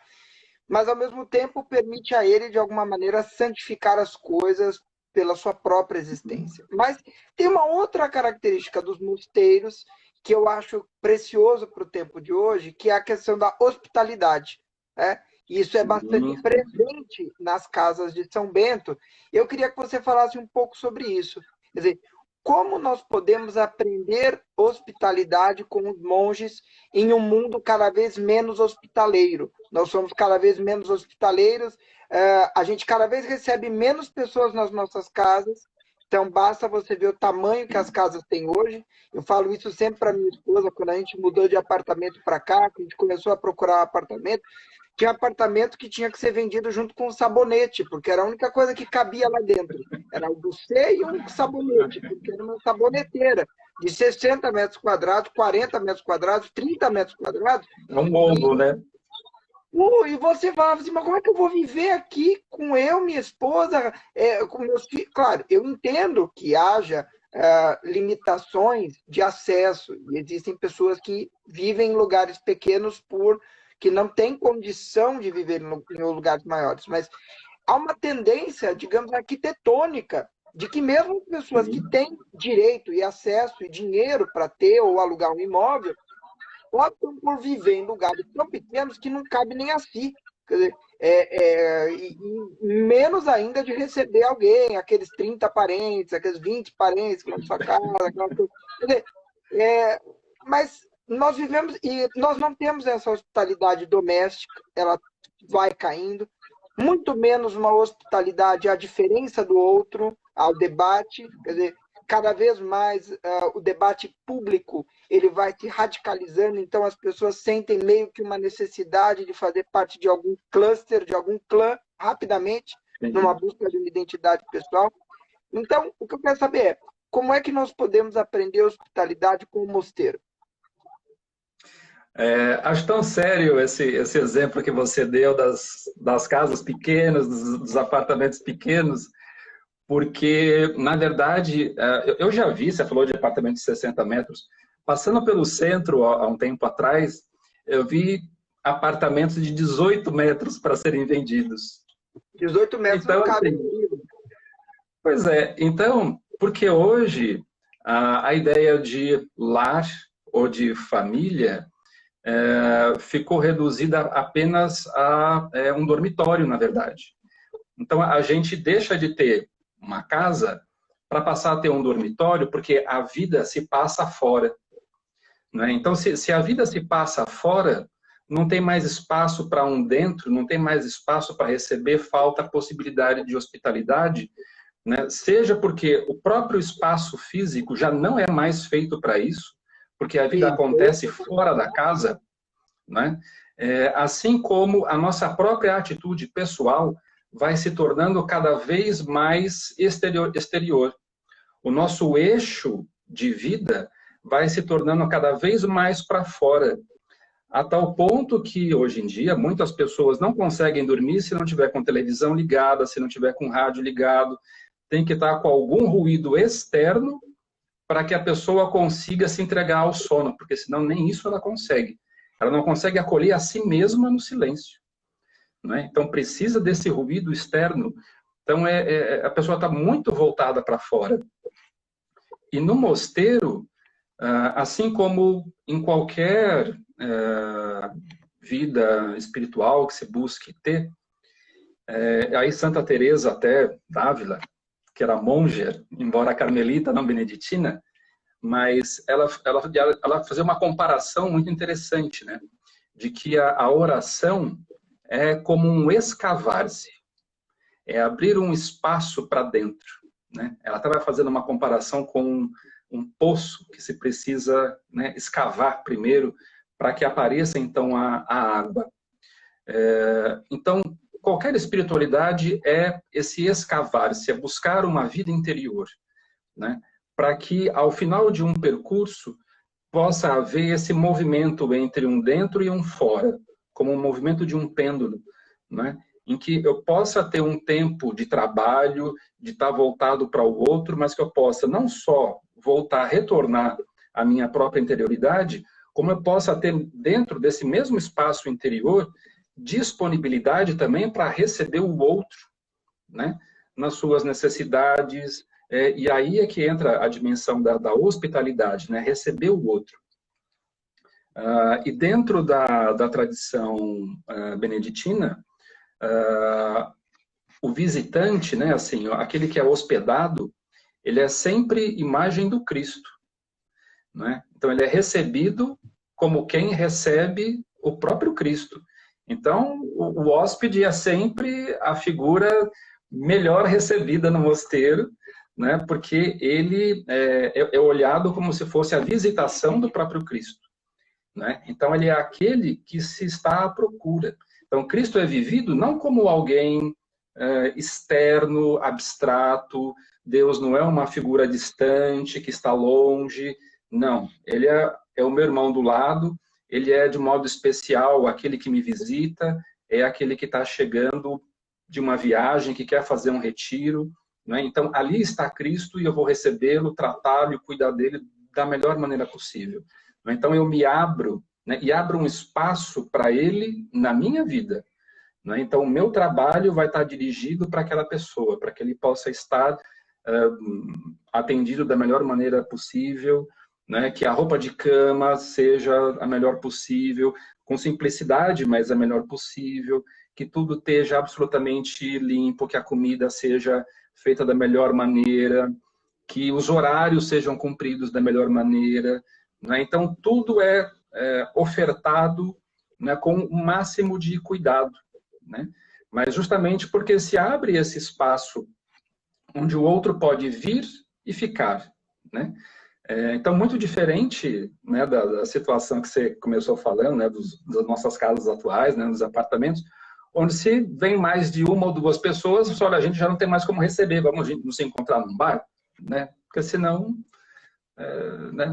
mas, ao mesmo tempo, permite a ele, de alguma maneira, santificar as coisas pela sua própria existência. Mas tem uma outra característica dos mosteiros que eu acho precioso para o tempo de hoje, que é a questão da hospitalidade, né? Isso é bastante presente nas casas de São Bento. Eu queria que você falasse um pouco sobre isso. Quer dizer, como nós podemos aprender hospitalidade com os monges em um mundo cada vez menos hospitaleiro? Nós somos cada vez menos hospitaleiros, a gente cada vez recebe menos pessoas nas nossas casas, então basta você ver o tamanho que as casas têm hoje. Eu falo isso sempre para minha esposa, quando a gente mudou de apartamento para cá, que a gente começou a procurar um apartamento, tinha apartamento que tinha que ser vendido junto com um sabonete, porque era a única coisa que cabia lá dentro. Era o buffet e um sabonete, porque era uma saboneteira de 60 metros quadrados, 40 metros quadrados, 30 metros quadrados. É um mundo, né? E você falava assim, mas como é que eu vou viver aqui com eu, minha esposa, com meus filhos? Claro, eu entendo que haja limitações de acesso, e existem pessoas que vivem em lugares pequenos que não têm condição de viver em lugares maiores, mas há uma tendência, digamos, arquitetônica, de que mesmo pessoas que têm direito e acesso e dinheiro para ter ou alugar um imóvel, optam por viver em lugares tão pequenos que não cabe nem a si. Quer dizer, e menos ainda de receber alguém, aqueles 30 parentes, aqueles 20 parentes que vão na sua casa, aquela coisa. Quer dizer, mas nós vivemos, e nós não temos essa hospitalidade doméstica, ela vai caindo, muito menos uma hospitalidade à diferença do outro, ao debate, quer dizer, cada vez mais o debate público ele vai se radicalizando, então as pessoas sentem meio que uma necessidade de fazer parte de algum cluster, de algum clã, rapidamente, numa busca de uma identidade pessoal. Então, o que eu quero saber é, como é que nós podemos aprender hospitalidade com o mosteiro? Acho tão sério esse exemplo que você deu das casas pequenas, dos apartamentos pequenos, porque, na verdade, eu já vi, você falou de apartamento de 60 metros, passando pelo centro há um tempo atrás, eu vi apartamentos de 18 metros para serem vendidos. 18 metros então, não cabe assim, no livro. Pois é, então, porque hoje a ideia de lar ou de família ficou reduzida apenas a um dormitório, na verdade. Então, a gente deixa de ter uma casa para passar a ter um dormitório, porque a vida se passa fora. Né? Então, se a vida se passa fora, não tem mais espaço para um dentro, não tem mais espaço para receber, falta a possibilidade de hospitalidade, né? Seja porque o próprio espaço físico já não é mais feito para isso, porque a vida acontece fora da casa, né? Assim como a nossa própria atitude pessoal vai se tornando cada vez mais exterior. O nosso eixo de vida vai se tornando cada vez mais para fora, a tal ponto que, hoje em dia, muitas pessoas não conseguem dormir se não tiver com televisão ligada, se não tiver com rádio ligado, tem que estar com algum ruído externo para que a pessoa consiga se entregar ao sono, porque senão nem isso ela consegue. Ela não consegue acolher a si mesma no silêncio. Né? Então, precisa desse ruído externo. Então, a pessoa está muito voltada para fora. E no mosteiro, assim como em qualquer vida espiritual que se busque ter, aí Santa Teresa até d'Ávila, que era monja, embora carmelita, não beneditina, mas ela fazia uma comparação muito interessante, né? De que a oração é como um escavar-se, é abrir um espaço para dentro, né? Ela estava fazendo uma comparação com um poço que se precisa, né, escavar primeiro para que apareça então a água. Então, qualquer espiritualidade é esse escavar-se, é buscar uma vida interior, né? Para que ao final de um percurso possa haver esse movimento entre um dentro e um fora, como um movimento de um pêndulo, né? Em que eu possa ter um tempo de trabalho, de estar voltado para o outro, mas que eu possa não só voltar a retornar à minha própria interioridade, como eu possa ter dentro desse mesmo espaço interior disponibilidade também para receber o outro, né? Nas suas necessidades, e aí é que entra a dimensão da hospitalidade, né? Receber o outro. E dentro da tradição beneditina, o visitante, né, assim, aquele que é hospedado, ele é sempre imagem do Cristo, né? Então, ele é recebido como quem recebe o próprio Cristo. Então, o hóspede é sempre a figura melhor recebida no mosteiro, né? Porque ele é olhado como se fosse a visitação do próprio Cristo, né? Então, ele é aquele que se está à procura. Então, Cristo é vivido não como alguém externo, abstrato. Deus não é uma figura distante, que está longe. Não, ele é o meu irmão do lado, ele é de modo especial aquele que me visita, é aquele que está chegando de uma viagem, que quer fazer um retiro, né? Então, ali está Cristo e eu vou recebê-lo, tratá-lo e cuidar dele da melhor maneira possível. Então, eu me abro, né, e abro um espaço para ele na minha vida. Né? Então, o meu trabalho vai estar dirigido para aquela pessoa, para que ele possa estar atendido da melhor maneira possível, né? Que a roupa de cama seja a melhor possível, com simplicidade, mas a melhor possível, que tudo esteja absolutamente limpo, que a comida seja feita da melhor maneira, que os horários sejam cumpridos da melhor maneira, né? Então, tudo é ofertado, né, com o máximo de cuidado, né? Mas justamente porque se abre esse espaço onde o outro pode vir e ficar, né? Então, muito diferente, né, da situação que você começou falando, né, das nossas casas atuais, né, dos apartamentos, onde se vem mais de uma ou duas pessoas, olha, a gente já não tem mais como receber, vamos nos encontrar num bar, né, porque senão né,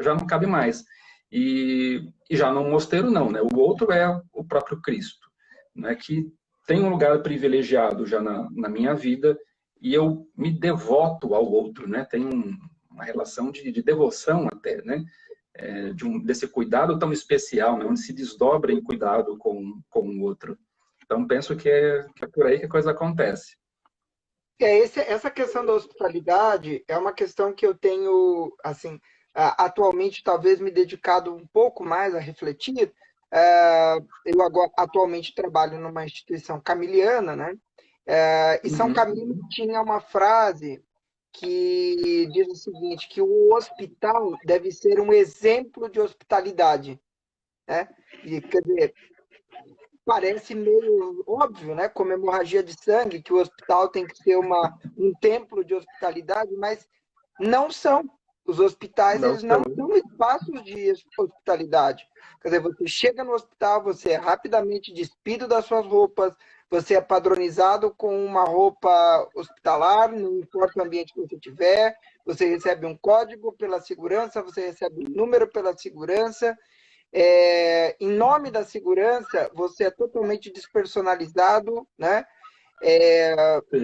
já não cabe mais. E já no mosteiro não, né, o outro é o próprio Cristo, né, que tem um lugar privilegiado já na minha vida, e eu me devoto ao outro, né, tem uma relação de devoção até, né, desse cuidado tão especial, né, onde se desdobra em cuidado com o outro. Então, penso que é por aí que a coisa acontece. Essa questão da hospitalidade é uma questão que eu tenho, assim, atualmente talvez me dedicado um pouco mais a refletir. Eu agora, atualmente trabalho numa instituição camiliana, né? E São Uhum. Camilo tinha uma frase que diz o seguinte, que o hospital deve ser um exemplo de hospitalidade, né? E, quer dizer, parece meio óbvio, né? Como hemorragia de sangue, que o hospital tem que ser um templo de hospitalidade, mas não são. Os hospitais, Não eles não são. são espaços de hospitalidade. Quer dizer, você chega no hospital, você é rapidamente despido das suas roupas, você é padronizado com uma roupa hospitalar, não importa o ambiente que você tiver, você recebe um código pela segurança, você recebe um número pela segurança, em nome da segurança, você é totalmente despersonalizado, né?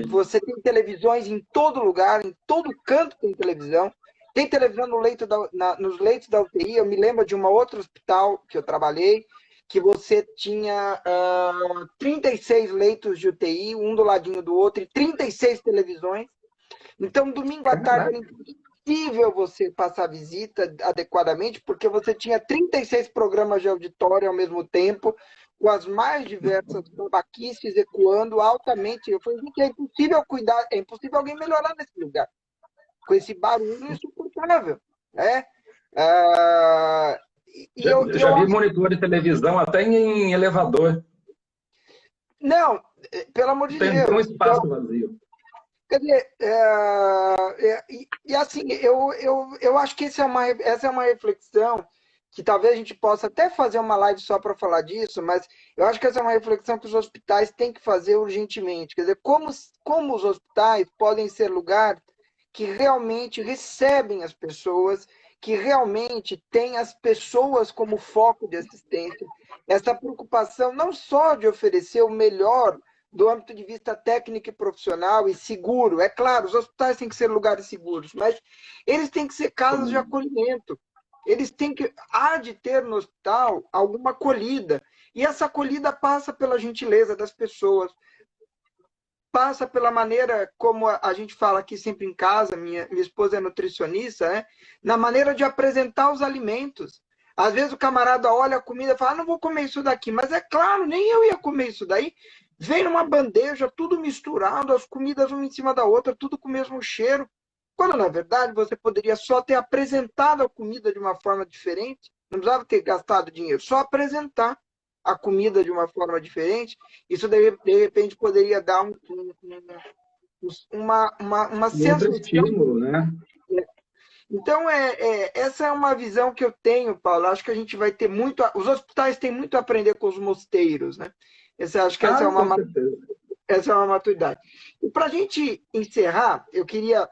Você tem televisões em todo lugar, em todo canto tem televisão. Tem televisão nos leitos da UTI. Eu me lembro de uma outra hospital que eu trabalhei, que você tinha 36 leitos de UTI, um do ladinho do outro, e 36 televisões. Então, domingo à tarde era impossível você passar visita adequadamente, porque você tinha 36 programas de auditório ao mesmo tempo, com as mais diversas babaquices ecoando altamente. Eu falei, gente, é impossível cuidar, é impossível alguém melhorar nesse lugar, com esse barulho insuportável, né? Já vi monitor de televisão até em elevador. Não, pelo amor de Tem um Deus. espaço vazio. Quer dizer, assim, eu acho que essa é uma reflexão que talvez a gente possa até fazer uma live só para falar disso, mas eu acho que essa é uma reflexão que os hospitais têm que fazer urgentemente. Quer dizer, como os hospitais podem ser lugar que realmente recebem as pessoas, que realmente têm as pessoas como foco de assistência, essa preocupação não só de oferecer o melhor do âmbito de vista técnico e profissional e seguro. É claro, os hospitais têm que ser lugares seguros, mas eles têm que ser casas de acolhimento. Há de ter no hospital alguma acolhida. E essa acolhida passa pela gentileza das pessoas, passa pela maneira como a gente fala aqui sempre em casa, minha esposa é nutricionista, né? Na maneira de apresentar os alimentos. Às vezes o camarada olha a comida e fala, não vou comer isso daqui. Mas é claro, nem eu ia comer isso daí. Vem numa bandeja, tudo misturado, as comidas uma em cima da outra, tudo com o mesmo cheiro. Quando, na verdade, você poderia só ter apresentado a comida de uma forma diferente, não precisava ter gastado dinheiro, só apresentar a comida de uma forma diferente. Isso, de repente, poderia dar uma Outro sensação. estímulo, né? Então, essa é uma visão que eu tenho, Paulo. Acho que a gente vai ter muito. Os hospitais têm muito a aprender com os mosteiros, né? Acho que Com certeza. essa é uma maturidade. E para a gente encerrar, eu queria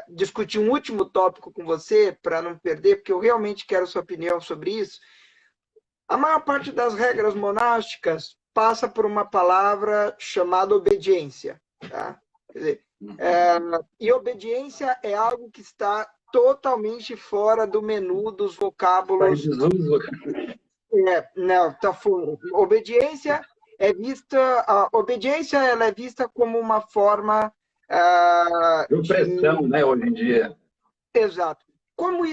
discutir um último tópico com você, para não perder, porque eu realmente quero sua opinião sobre isso. A maior parte das regras monásticas passa por uma palavra chamada obediência. Tá? Quer dizer, e obediência é algo que está totalmente fora do menu dos vocábulos. Está em desuso. Não, está fora. A obediência ela é vista como uma forma De opressão, né, hoje em dia. Exato. Como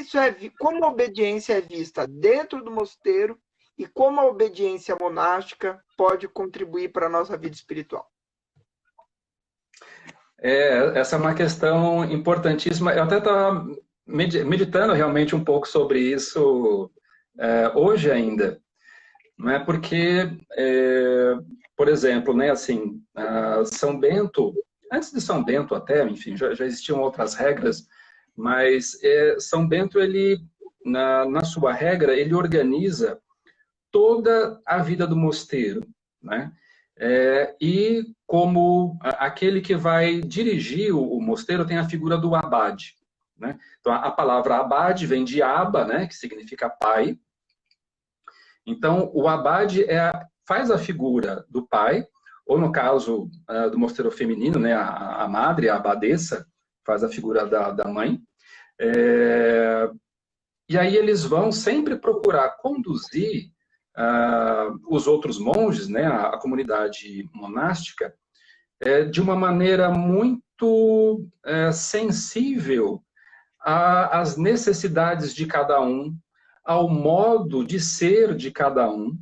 a obediência é vista dentro do mosteiro e como a obediência monástica pode contribuir para a nossa vida espiritual? Essa é uma questão importantíssima. Eu até estava meditando realmente um pouco sobre isso hoje ainda. Não é porque, por exemplo, né, assim, São Bento, antes de São Bento até, enfim, já existiam outras regras, Mas São Bento, ele, na sua regra, ele organiza toda a vida do mosteiro, né? E como aquele que vai dirigir o mosteiro tem a figura do abade, né? Então, a palavra abade vem de aba, né? Que significa pai. Então, o abade faz a figura do pai, ou no caso do mosteiro feminino, né? A madre, a abadesa, faz a figura da mãe. E aí eles vão sempre procurar conduzir os outros monges, né, a comunidade monástica, de uma maneira muito sensível às necessidades de cada um, ao modo de ser de cada um.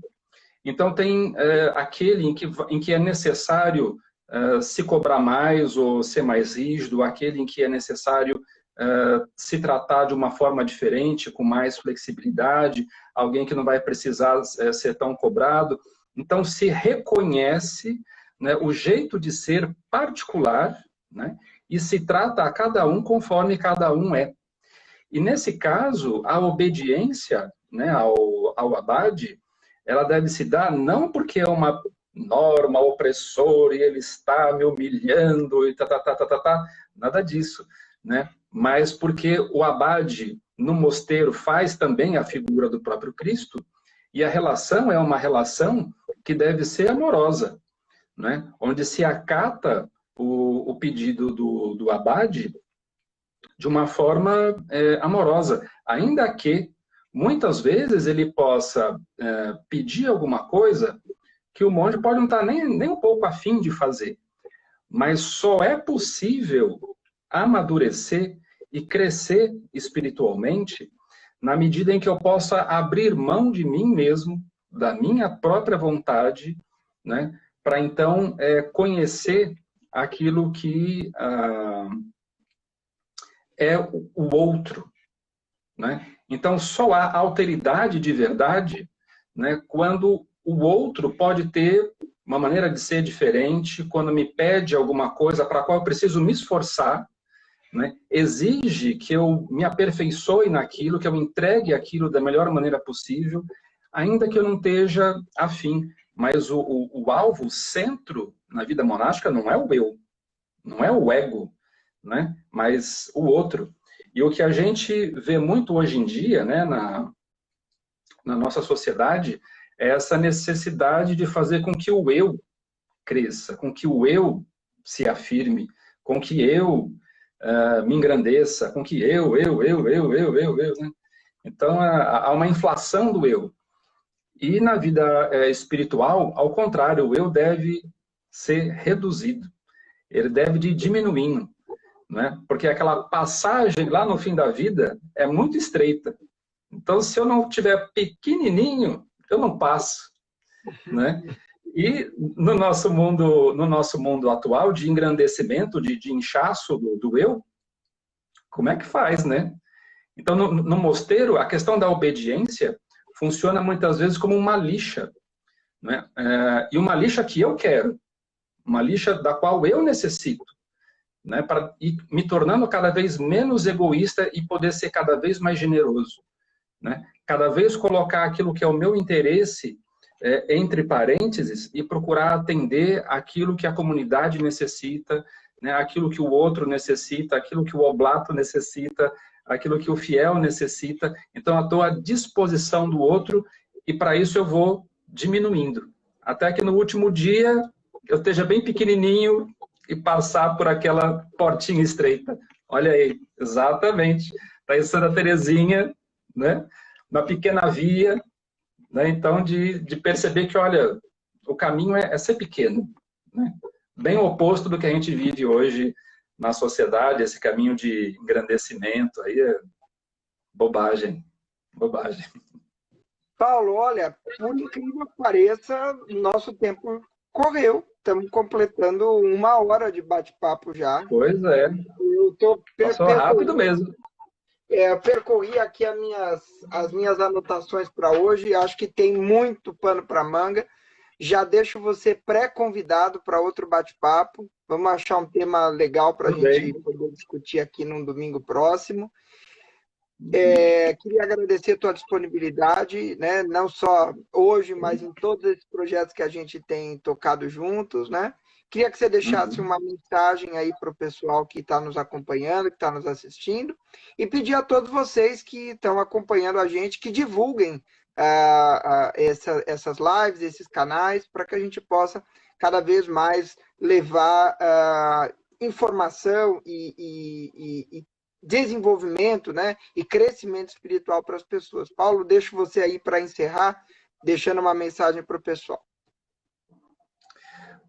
Então, tem aquele em que é necessário se cobrar mais ou ser mais rígido, aquele em que é necessário se tratar de uma forma diferente, com mais flexibilidade, alguém que não vai precisar ser tão cobrado. Então, se reconhece, né, o jeito de ser particular, né, e se trata a cada um conforme cada um é. E, nesse caso, a obediência, né, ao abade, ela deve se dar não porque é uma norma opressora e ele está me humilhando e nada disso, né? Mas porque o abade no mosteiro faz também a figura do próprio Cristo, e a relação é uma relação que deve ser amorosa, né? Onde se acata o pedido do abade de uma forma amorosa, ainda que muitas vezes ele possa pedir alguma coisa que o monge pode não estar nem um pouco afim de fazer, mas só é possível amadurecer e crescer espiritualmente na medida em que eu possa abrir mão de mim mesmo, da minha própria vontade, né, para então conhecer aquilo que é o outro, né? Então, só há alteridade de verdade, né, quando o outro pode ter uma maneira de ser diferente, quando me pede alguma coisa para a qual eu preciso me esforçar, né, exige que eu me aperfeiçoe naquilo, que eu entregue aquilo da melhor maneira possível, ainda que eu não esteja afim. Mas o alvo, o centro na vida monástica não é o eu, não é o ego, né, mas o outro. E o que a gente vê muito hoje em dia, né, na nossa sociedade, é essa necessidade de fazer com que o eu cresça, com que o eu se afirme, com que eu me engrandeça, com que eu, né? Então, há uma inflação do eu. E na vida espiritual, ao contrário, o eu deve ser reduzido, ele deve ir diminuindo, né? Porque aquela passagem lá no fim da vida é muito estreita. Então, se eu não tiver pequenininho, eu não passo, né? E no nosso mundo atual de engrandecimento, de inchaço do eu, como é que faz, né? Então, no mosteiro, a questão da obediência funciona muitas vezes como uma lixa, né? E uma lixa que eu quero, uma lixa da qual eu necessito, né? Para ir me tornando cada vez menos egoísta e poder ser cada vez mais generoso, né? Cada vez colocar aquilo que é o meu interesse entre parênteses e procurar atender aquilo que a comunidade necessita, né? Aquilo que o outro necessita, aquilo que o oblato necessita, aquilo que o fiel necessita. Então, eu estou à disposição do outro e, para isso, eu vou diminuindo. Até que no último dia, eu esteja bem pequenininho e passar por aquela portinha estreita. Olha aí, exatamente. Está em Santa Teresinha, né? Uma pequena via, né? Então, de perceber que, olha, o caminho é ser pequeno, né? Bem o oposto do que a gente vive hoje na sociedade, esse caminho de engrandecimento, aí é bobagem, bobagem. Paulo, olha, por incrível que pareça, nosso tempo correu. Estamos completando 1 hora de bate-papo já. Pois é. Passou rápido mesmo. Percorri aqui as minhas anotações para hoje. Acho que tem muito pano para manga. Já deixo você pré-convidado para outro bate-papo. Vamos achar um tema legal para a Tudo bem. gente poder discutir aqui num domingo próximo. Queria agradecer a tua disponibilidade, né? Não só hoje, mas em todos esses projetos que a gente tem tocado juntos, né? Queria que você deixasse uma mensagem aí para o pessoal que está nos acompanhando, que está nos assistindo, e pedir a todos vocês que estão acompanhando a gente que divulguem essas lives, esses canais, para que a gente possa cada vez mais levar informação e desenvolvimento, né, e crescimento espiritual para as pessoas. Paulo, deixo você aí para encerrar, deixando uma mensagem para o pessoal.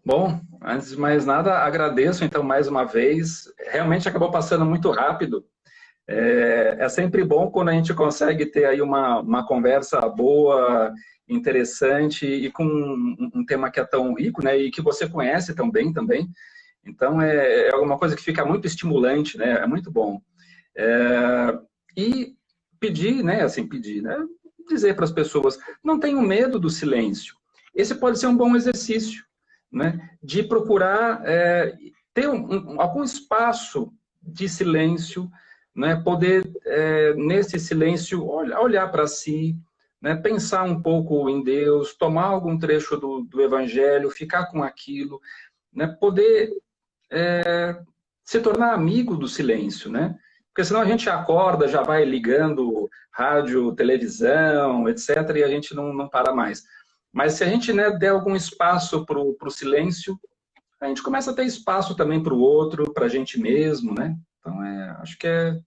Bom, antes de mais nada, agradeço então mais uma vez. Realmente acabou passando muito rápido. É sempre bom quando a gente consegue ter aí uma conversa boa, interessante e com um tema que é tão rico, né, e que você conhece tão bem também. Então, é alguma coisa que fica muito estimulante, né, é muito bom. E pedir, né, dizer para as pessoas, não tenham medo do silêncio. Esse pode ser um bom exercício, né, de procurar ter algum espaço de silêncio, né, poder, nesse silêncio, olhar para si, né, pensar um pouco em Deus, tomar algum trecho do Evangelho, ficar com aquilo, né, poder se tornar amigo do silêncio, né? Porque senão a gente acorda, já vai ligando rádio, televisão, etc., e a gente não para mais. Mas se a gente, né, der algum espaço para o silêncio, a gente começa a ter espaço também para o outro, para a gente mesmo, né? Então, acho que é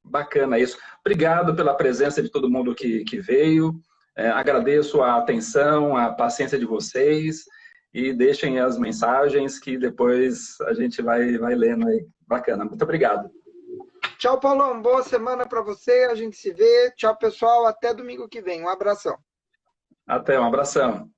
bacana isso. Obrigado pela presença de todo mundo que veio. Agradeço a atenção, a paciência de vocês e deixem as mensagens que depois a gente vai lendo aí. Bacana. Muito obrigado. Tchau, Paulão. Boa semana para você. A gente se vê. Tchau, pessoal. Até domingo que vem. Um abração. Até, um abração.